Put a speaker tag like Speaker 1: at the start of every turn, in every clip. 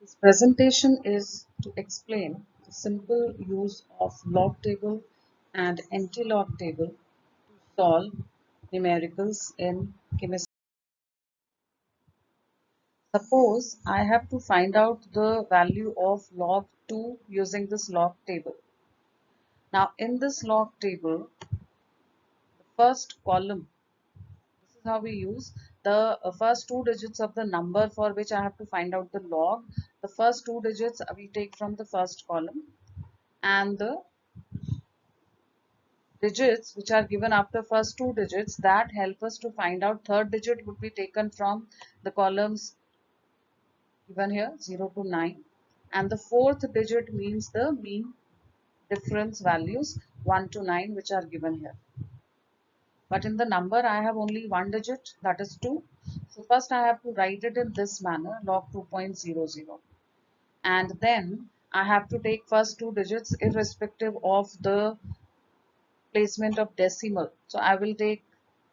Speaker 1: This presentation is to explain the simple use of log table and anti-log table to solve numericals in chemistry. Suppose I have to find out the value of log 2 using this log table. Now in this log table, the first column, this is how we use the first two digits of the number for which I have to find out the log. The first two digits we take from the first column, and the digits which are given after first two digits that help us to find out third digit would be taken from the columns given here 0 to 9, and the fourth digit means the mean difference values 1 to 9 which are given here. But in the number I have only one digit, that is 2. So first I have to write it in this manner, log 2.00, and then I have to take first two digits irrespective of the placement of decimal. So I will take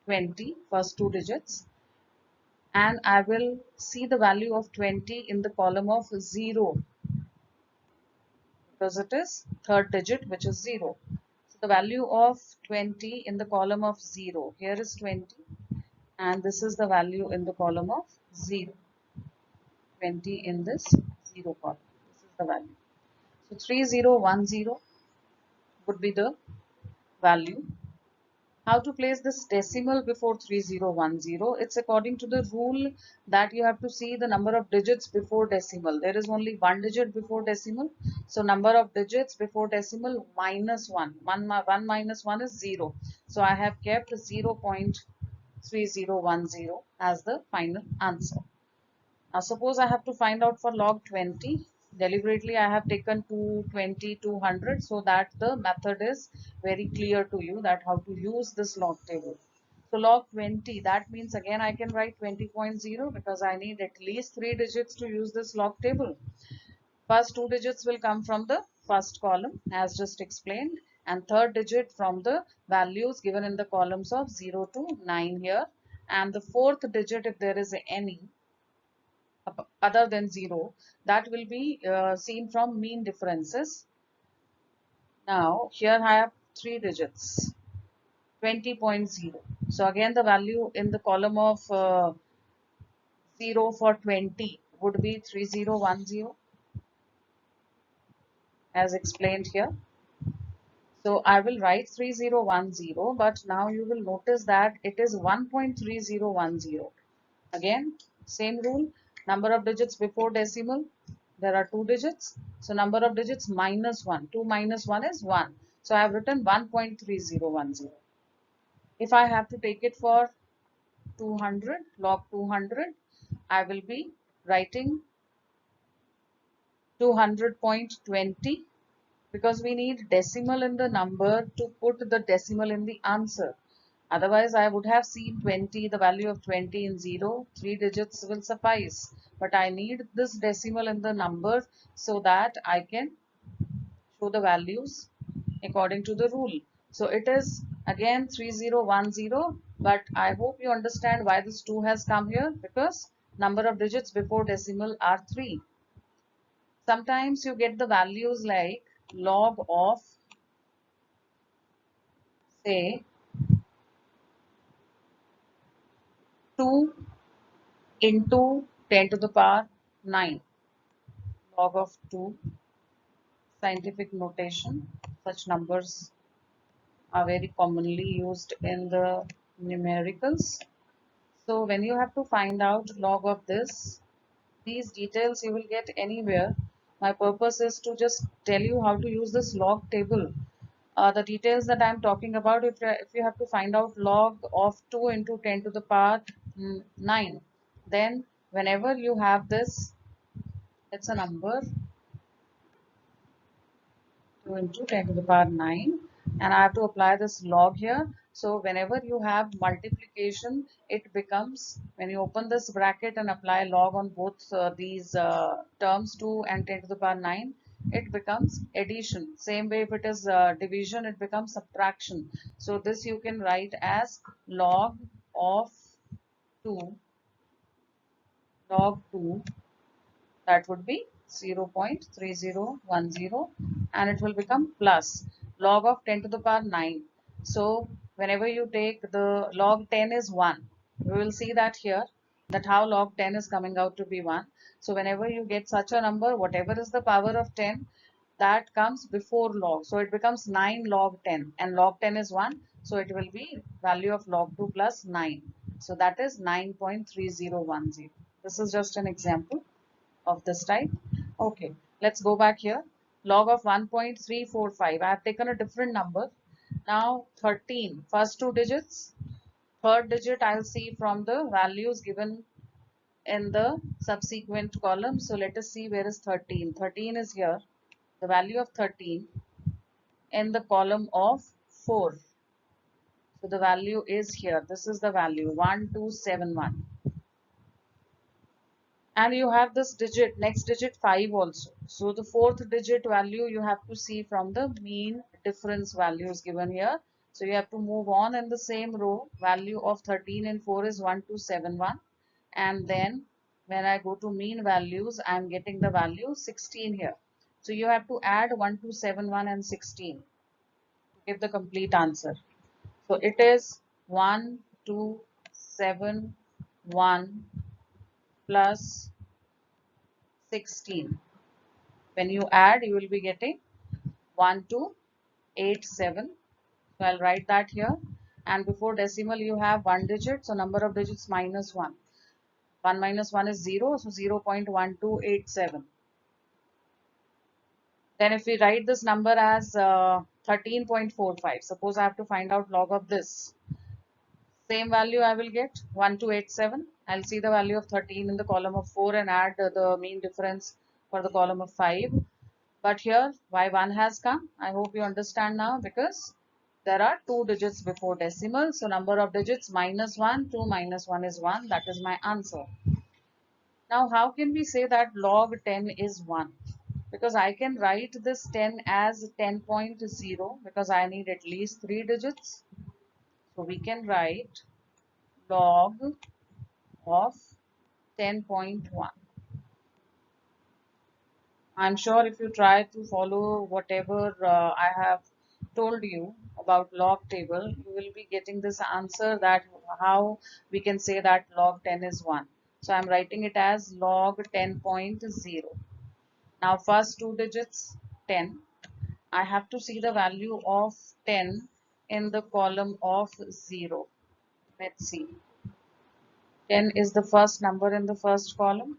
Speaker 1: 20, first two digits, and I will see the value of 20 in the column of 0 because it is third digit which is 0. So the value of 20 in the column of 0, here is 20, and this is the value in the column of 0, 20 in this 0 column. This is the value. So 3010 would be the value. How to place this decimal before 3010? It's according to the rule that you have to see the number of digits before decimal. There is only one digit before decimal. So number of digits before decimal minus 1. 1 minus 1 is 0. So I have kept 0.3010 as the final answer. Now suppose I have to find out for log 20. Deliberately I have taken 220, 200 so that the method is very clear to you that how to use this log table. So log 20, that means again I can write 20.0 because I need at least 3 digits to use this log table. First two digits will come from the first column as just explained, and third digit from the values given in the columns of 0 to 9 here, and the fourth digit, if there is any other than 0, that will be seen from mean differences. Now here I have three digits, 20.0. So again the value in the column of 0 for 20 would be 3010 as explained here. So I will write 3010, but now you will notice that it is 1.3010. Again, same rule, number of digits before decimal, there are two digits. So number of digits minus 1. 2 minus 1 is 1. So I have written 1.3010. If I have to take it for 200, log 200, I will be writing 200.20 because we need decimal in the number to put the decimal in the answer. Otherwise, I would have seen 20, the value of 20 in 0, 3 digits will suffice. But I need this decimal in the number so that I can show the values according to the rule. So it is again 3010, but I hope you understand why this 2 has come here, because number of digits before decimal are 3. Sometimes you get the values like log of, say, 2 into 10 to the power 9. Log of 2, scientific notation. Such numbers are very commonly used in the numericals. So when you have to find out log of this, these details you will get anywhere. My purpose is to just tell you how to use this log table. The details that I am talking about, if you have to find out log of 2 into 10 to the power 9, then whenever you have this, it's a number 2 into 10 to the power 9, and I have to apply this log here. So whenever you have multiplication, it becomes, when you open this bracket and apply log on both these terms 2 and 10 to the power 9, it becomes addition. Same way if it is division, it becomes subtraction. So this you can write as log of 2, log 2, that would be 0.3010, and it will become plus log of 10 to the power 9. So whenever you take the log 10 is 1, we will see that here, that how log 10 is coming out to be 1. So whenever you get such a number, whatever is the power of 10, that comes before log. So it becomes 9 log 10, and log 10 is 1. So it will be value of log 2 plus 9. So that is 9.3010. This is just an example of this type. Okay, let's go back here. Log of 1.345. I have taken a different number. Now 13, first two digits. Third digit I'll see from the values given in the subsequent column. So let us see where is 13. 13 is here. The value of 13 in the column of 4. So the value is here. This is the value 1271. And you have this digit, next digit 5 also. So the fourth digit value you have to see from the mean difference values given here. So you have to move on in the same row. Value of 13 and 4 is 1271. And then when I go to mean values, I am getting the value 16 here. So you have to add 1271 and 16 to get the complete answer. So it is 1271 plus 16. When you add, you will be getting 1287. So I'll write that here. And before decimal, you have one digit. So number of digits minus 1. 1 minus 1 is 0. So 0.1287. Then if we write this number as 13.45, suppose I have to find out log of this. Same value I will get 1287. I'll see the value of 13 in the column of 4 and add the mean difference for the column of 5. But here why 1 has come, I hope you understand now, because there are two digits before decimal. So number of digits minus 1, 2 minus 1 is 1. That is my answer. Now how can we say that log 10 is 1? Because I can write this 10 as 10.0 because I need at least 3 digits. So we can write log of 10.1. I'm sure if you try to follow whatever I have told you about log table, you will be getting this answer, that how we can say that log 10 is 1. So I'm writing it as log 10.0. Now first two digits 10. I have to see the value of 10 in the column of 0. Let's see. 10 is the first number in the first column,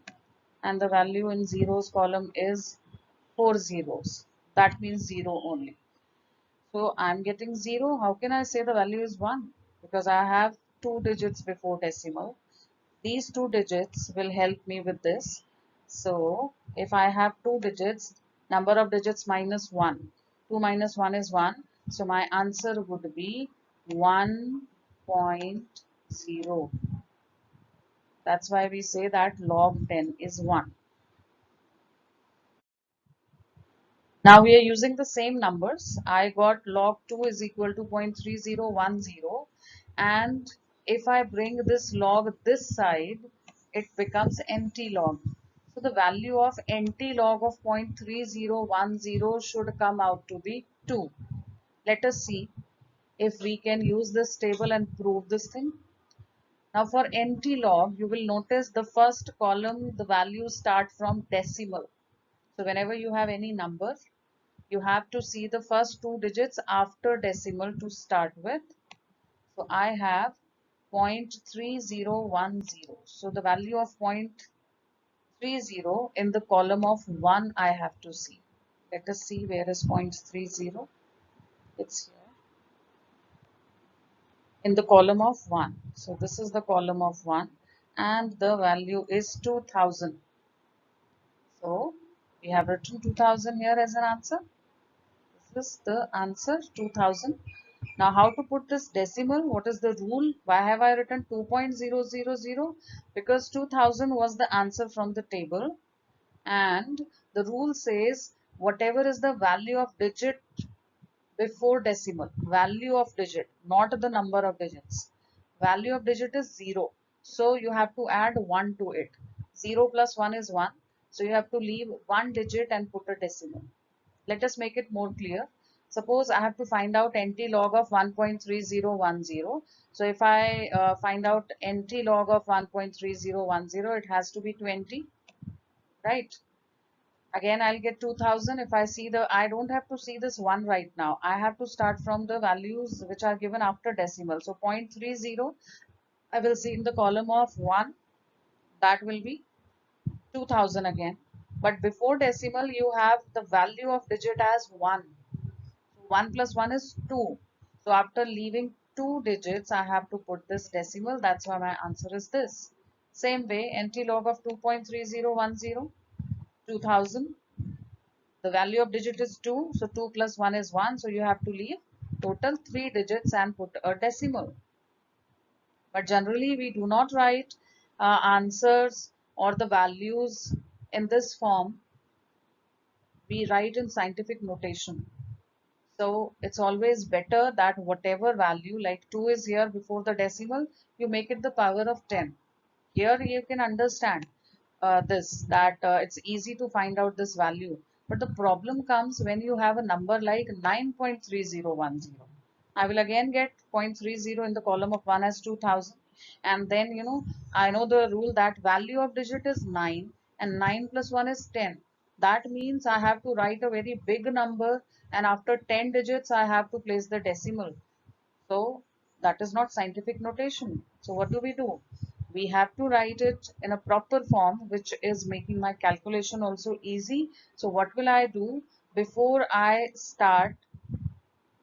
Speaker 1: and the value in zeros column is 4 zeros. That means 0 only. So I'm getting 0. How can I say the value is 1? Because I have two digits before decimal. These two digits will help me with this. So if I have two digits, number of digits minus 1. 2 minus 1 is 1. So my answer would be 1.0. That's why we say that log 10 is 1. Now we are using the same numbers. I got log 2 is equal to 0.3010, and if I bring this log this side, it becomes empty log. So the value of empty log of 0.3010 should come out to be 2. Let us see if we can use this table and prove this thing. Now for empty log, you will notice the first column, the values start from decimal. So whenever you have any number, you have to see the first two digits after decimal to start with. So I have 0.3010. So the value of 0.30 in the column of 1 I have to see. Let us see where is 0.30. It's here in the column of 1. So this is the column of 1 and the value is 2000. So we have written 2000 here as an answer. This is the answer, 2000. Now how to put this decimal? What is the rule? Why have I written 2.000? Because 2000 was the answer from the table, and the rule says whatever is the value of digit before decimal, value of digit, not the number of digits. Value of digit is 0. So you have to add 1 to it. 0 plus 1 is 1. So you have to leave one digit and put a decimal. Let us make it more clear. Suppose I have to find out NT log of 1.3010. So if I find out NT log of 1.3010, it has to be 20, right? Again, I'll get 2000. If I see I don't have to see this 1 right now. I have to start from the values which are given after decimal. So 0.30, I will see in the column of 1, that will be 2000 again. But before decimal, you have the value of digit as 1. 1 plus 1 is 2. So after leaving 2 digits, I have to put this decimal. That's why my answer is this. Same way, NT log of 2.3010, 2000. The value of digit is 2. So 2 plus 1 is 1. So you have to leave total 3 digits and put a decimal. But generally, we do not write answers or the values in this form. We write in scientific notation. So it's always better that whatever value, like 2 is here before the decimal, you make it the power of 10. Here you can understand that it's easy to find out this value. But the problem comes when you have a number like 9.3010. I will again get 0.30 in the column of 1 as 2000. And then, I know the rule that value of digit is 9 and 9 plus 1 is 10. That means I have to write a very big number, and after 10 digits, I have to place the decimal. So that is not scientific notation. So what do? We have to write it in a proper form, which is making my calculation also easy. So what will I do? Before I start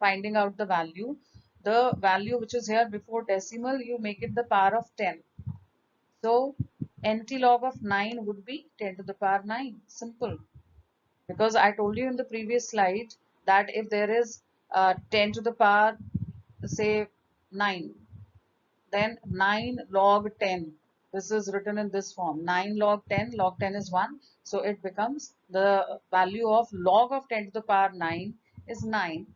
Speaker 1: finding out the value which is here before decimal, you make it the power of 10. So NT log of 9 would be 10 to the power 9. Simple. Because I told you in the previous slide that if there is 10 to the power, say 9, then 9 log 10. This is written in this form. 9 log 10 is 1. So it becomes the value of log of 10 to the power 9 is 9.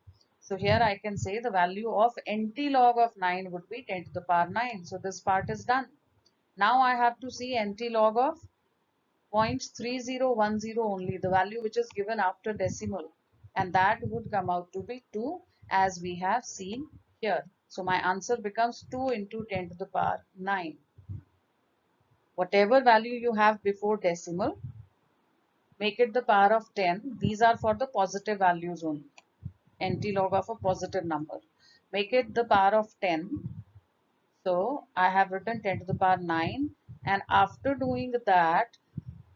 Speaker 1: So here I can say the value of NT log of 9 would be 10 to the power 9. So this part is done. Now I have to see NT log of 0.3010 only, the value which is given after decimal, and that would come out to be 2 as we have seen here. So my answer becomes 2 into 10 to the power 9. Whatever value you have before decimal, make it the power of 10. These are for the positive values only. NT log of a positive number. Make it the power of 10. So I have written 10 to the power 9, and after doing that,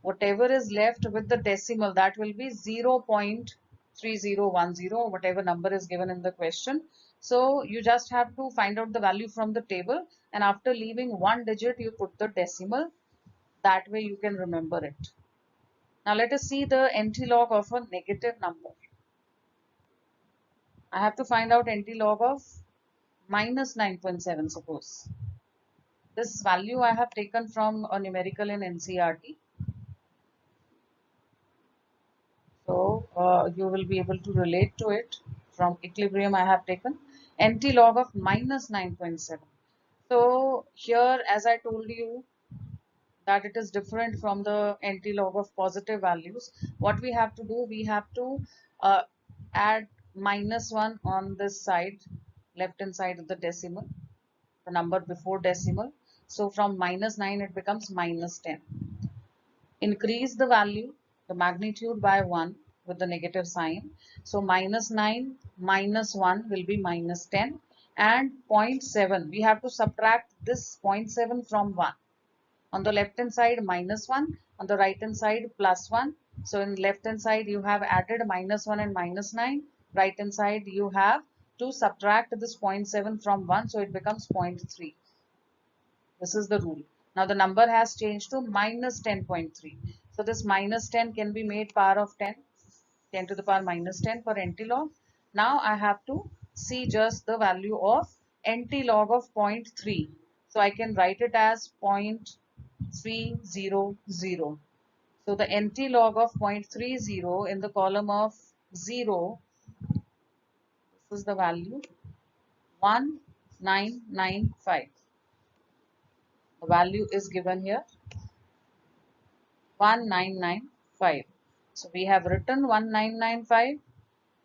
Speaker 1: whatever is left with the decimal, that will be 0.3010, whatever number is given in the question. So you just have to find out the value from the table, and after leaving one digit, you put the decimal. That way you can remember it. Now let us see the NT log of a negative number. I have to find out NT log of minus 9.7, suppose. This value I have taken from a numerical in NCERT. So you will be able to relate to it. From equilibrium I have taken NT log of minus 9.7. So here, as I told you that it is different from the NT log of positive values, what we have to do, we have to add minus 1 on this side, left hand side of the decimal, the number before decimal. So from minus 9 it becomes minus 10. Increase the value, the magnitude, by 1 with the negative sign. So minus 9 minus 1 will be minus 10, and 0.7. We have to subtract this 0.7 from 1. On the left hand side minus 1, on the right hand side plus 1. So in left hand side you have added minus 1 and minus 9. Right hand side you have to subtract this 0.7 from 1. So it becomes 0.3. This is the rule. Now the number has changed to minus 10.3. So this minus 10 can be made power of 10, 10 to the power minus 10 for NT log. Now I have to see just the value of NT log of 0.3. So I can write it as 0.300. So the NT log of 0.30 in the column of 0, this is the value 1995. The value is given here. 1995. So we have written 1995,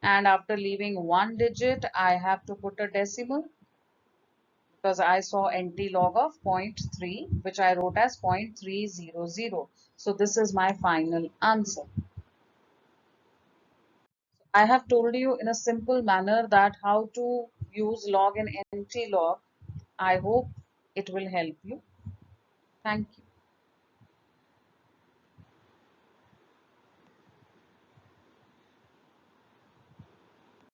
Speaker 1: and after leaving one digit, I have to put a decimal because I saw NT log of zero point 0.3, which I wrote as 0.300. So this is my final answer. I have told you in a simple manner that how to use log and NT log. I hope it will help you. Thank you.